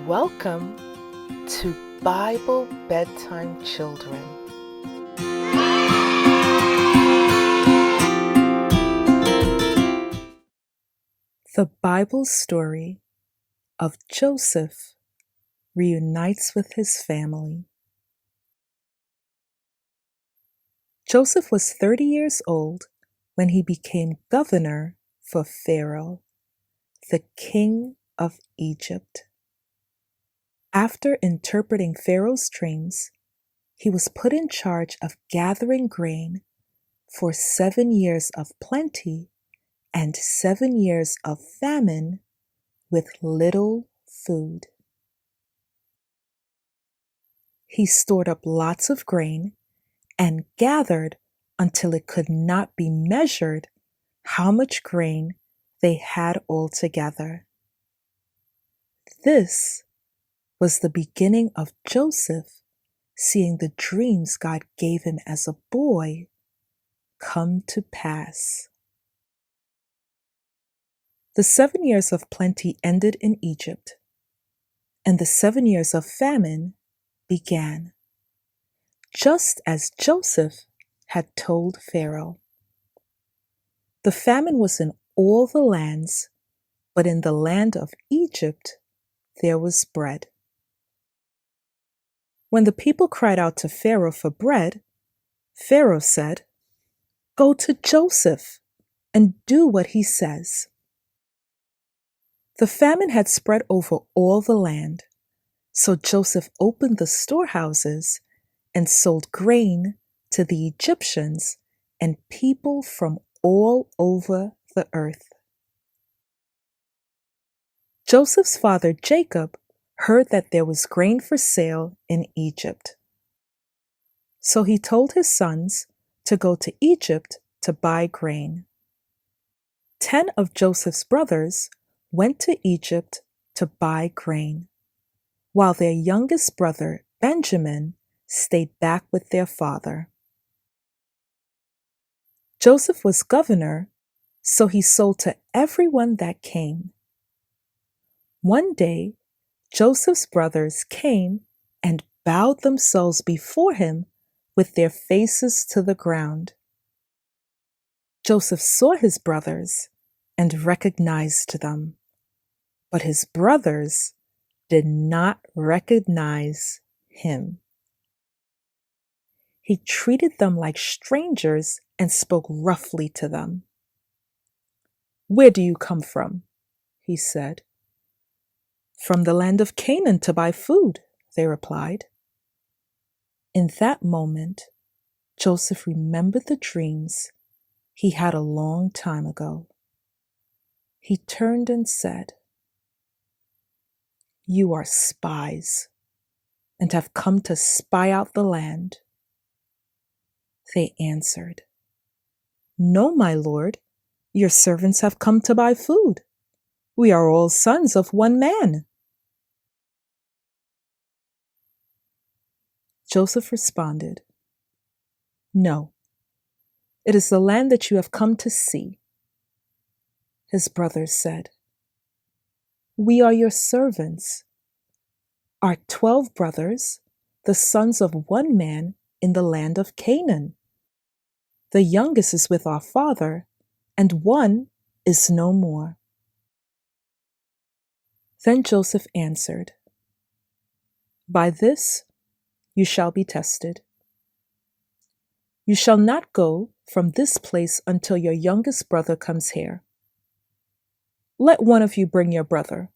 Welcome to Bible Bedtime Children. The Bible story of Joseph reunites with his family. Joseph was 30 years old when he became governor for Pharaoh, the king of Egypt. After interpreting Pharaoh's dreams, he was put in charge of gathering grain for 7 years of plenty and 7 years of famine with little food. He stored up lots of grain and gathered until it could not be measured how much grain they had altogether. This was the beginning of Joseph seeing the dreams God gave him as a boy come to pass. The 7 years of plenty ended in Egypt, and the 7 years of famine began, just as Joseph had told Pharaoh. The famine was in all the lands, but in the land of Egypt there was bread. When the people cried out to Pharaoh for bread, Pharaoh said, "Go to Joseph and do what he says." The famine had spread over all the land, so Joseph opened the storehouses and sold grain to the Egyptians and people from all over the earth. Joseph's father Jacob heard that there was grain for sale in Egypt. So he told his sons to go to Egypt to buy grain. 10 of Joseph's brothers went to Egypt to buy grain, while their youngest brother Benjamin stayed back with their father. Joseph was governor, so he sold to everyone that came. One day, Joseph's brothers came and bowed themselves before him with their faces to the ground. Joseph saw his brothers and recognized them, but his brothers did not recognize him. He treated them like strangers and spoke roughly to them. "Where do you come from?" he said. "From the land of Canaan to buy food," they replied. In that moment, Joseph remembered the dreams he had a long time ago. He turned and said, "You are spies and have come to spy out the land." They answered, "No, my lord, your servants have come to buy food. We are all sons of one man." Joseph responded, "No, it is the land that you have come to see." His brothers said, "We are your servants. Our 12 brothers, the sons of one man in the land of Canaan. The youngest is with our father, and one is no more." Then Joseph answered, "By this you shall be tested. You shall not go from this place until your youngest brother comes here. Let one of you bring your brother,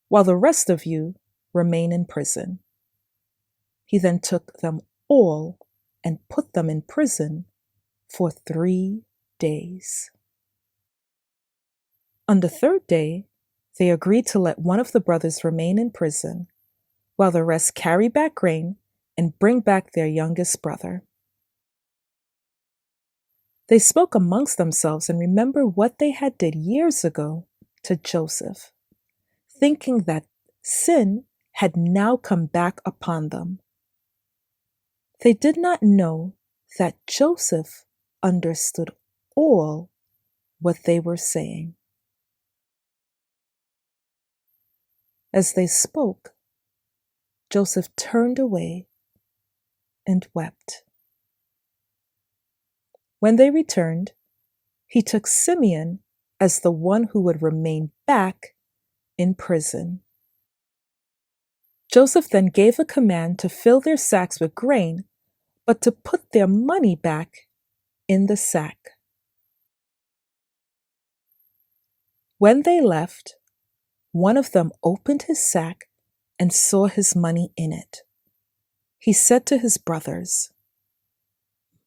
while the rest of you remain in prison." He then took them all and put them in prison for 3 days. On the 3rd day, they agreed to let one of the brothers remain in prison, while the rest carry back grain and bring back their youngest brother. They spoke amongst themselves and remembered what they had did years ago to Joseph, thinking that sin had now come back upon them. They did not know that Joseph understood all what they were saying. As they spoke, Joseph turned away and wept. When they returned, he took Simeon as the one who would remain back in prison. Joseph then gave a command to fill their sacks with grain, but to put their money back in the sack. When they left, one of them opened his sack and saw his money in it. He said to his brothers,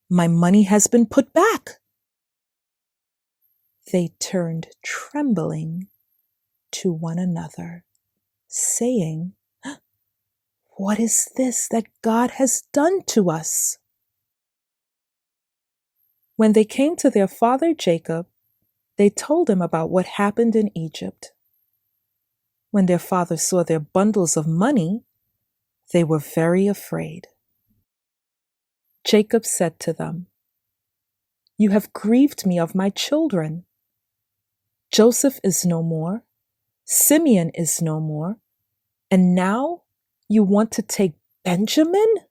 "My money has been put back." They turned trembling to one another, saying, "What is this that God has done to us?" When they came to their father Jacob, they told him about what happened in Egypt. When their father saw their bundles of money, they were very afraid. Jacob said to them, "You have grieved me of my children. Joseph is no more, Simeon is no more, and now you want to take Benjamin?"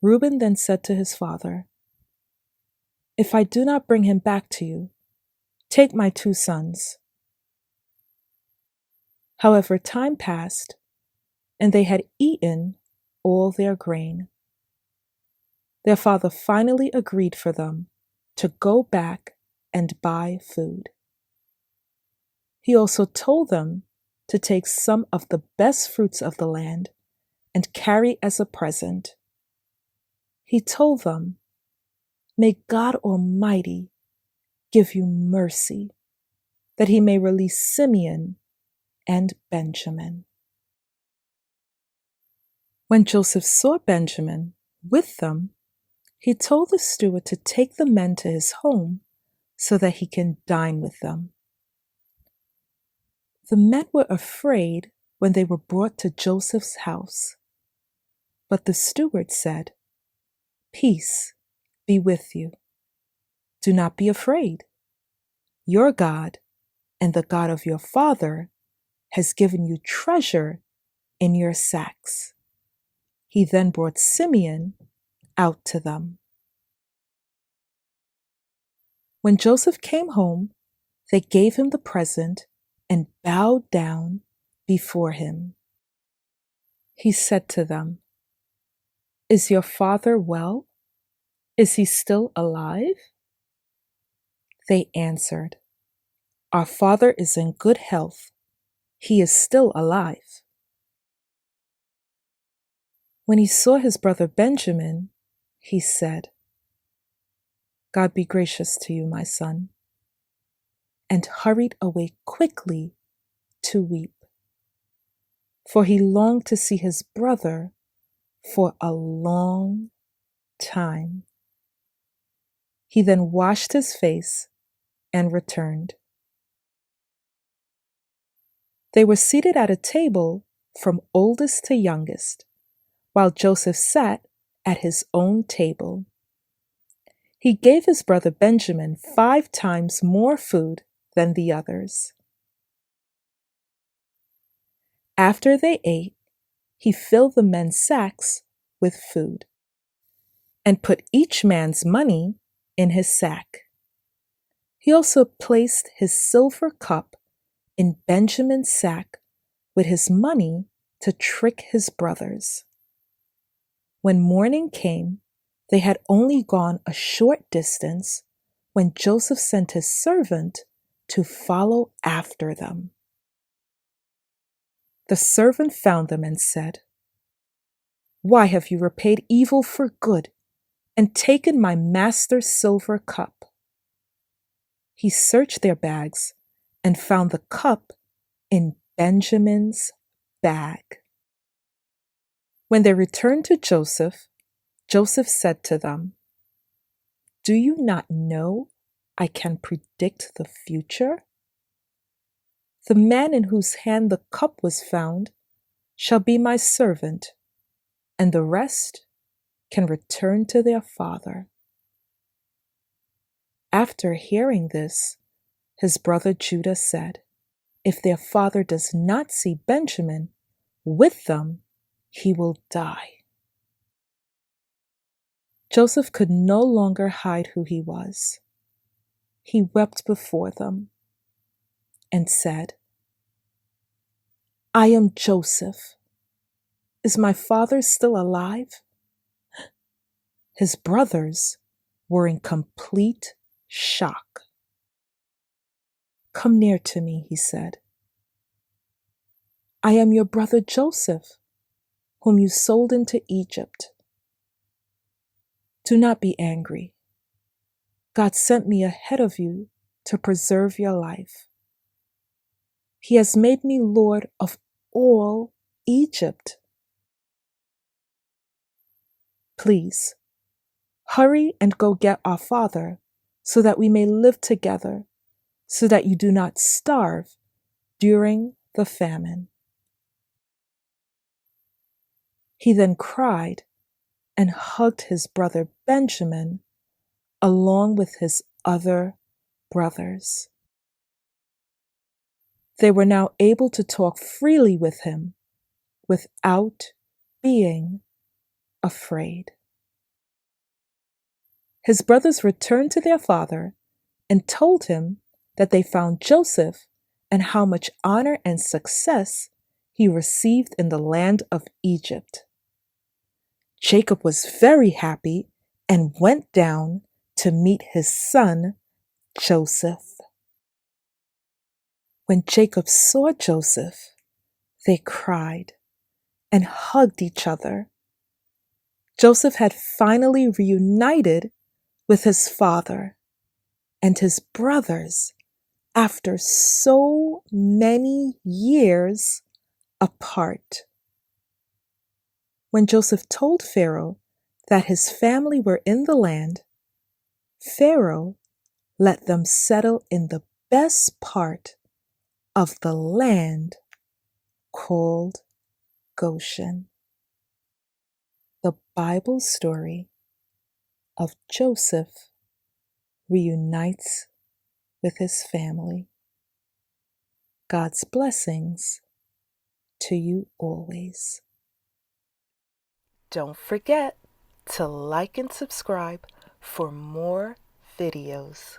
Reuben then said to his father, "If I do not bring him back to you, take my 2 sons." However, time passed, and they had eaten all their grain. Their father finally agreed for them to go back and buy food. He also told them to take some of the best fruits of the land and carry as a present. He told them, "May God Almighty give you mercy, that he may release Simeon and Benjamin." When Joseph saw Benjamin with them, he told the steward to take the men to his home so that he can dine with them. The men were afraid when they were brought to Joseph's house, but the steward said, "Peace be with you. Do not be afraid. Your God and the God of your father has given you treasure in your sacks." He then brought Simeon out to them. When Joseph came home, they gave him the present and bowed down before him. He said to them, "Is your father well? Is he still alive?" They answered, "Our father is in good health. He is still alive." When he saw his brother Benjamin, he said, "God be gracious to you, my son," and hurried away quickly to weep. For he longed to see his brother for a long time. He then washed his face and returned. They were seated at a table from oldest to youngest, while Joseph sat at his own table. He gave his brother Benjamin 5 times more food than the others. After they ate, he filled the men's sacks with food and put each man's money in his sack. He also placed his silver cup in Benjamin's sack with his money to trick his brothers. When morning came, they had only gone a short distance when Joseph sent his servant to follow after them. The servant found them and said, "Why have you repaid evil for good and taken my master's silver cup?" He searched their bags and found the cup in Benjamin's bag. When they returned to Joseph, Joseph said to them, "Do you not know I can predict the future? The man in whose hand the cup was found shall be my servant, and the rest can return to their father." After hearing this, his brother Judah said, "If their father does not see Benjamin, With them, he will die. Joseph could no longer hide who he was. He wept before them and said, "I am Joseph. Is my father still alive?" His brothers were in complete shock. "Come near to me," he said. "I am your brother Joseph, whom you sold into Egypt. Do not be angry. God sent me ahead of you to preserve your life. He has made me Lord of all Egypt. Please, hurry and go get our father so that we may live together, so that you do not starve during the famine." He then cried and hugged his brother Benjamin along with his other brothers. They were now able to talk freely with him without being afraid. His brothers returned to their father and told him that they found Joseph and how much honor and success he received in the land of Egypt. Jacob was very happy and went down to meet his son Joseph. When Jacob saw Joseph, they cried and hugged each other. Joseph had finally reunited with his father and his brothers after so many years apart. When Joseph told Pharaoh that his family were in the land, Pharaoh let them settle in the best part of the land called Goshen. The Bible story of Joseph reunites with his family. God's blessings to you always. Don't forget to like and subscribe for more videos.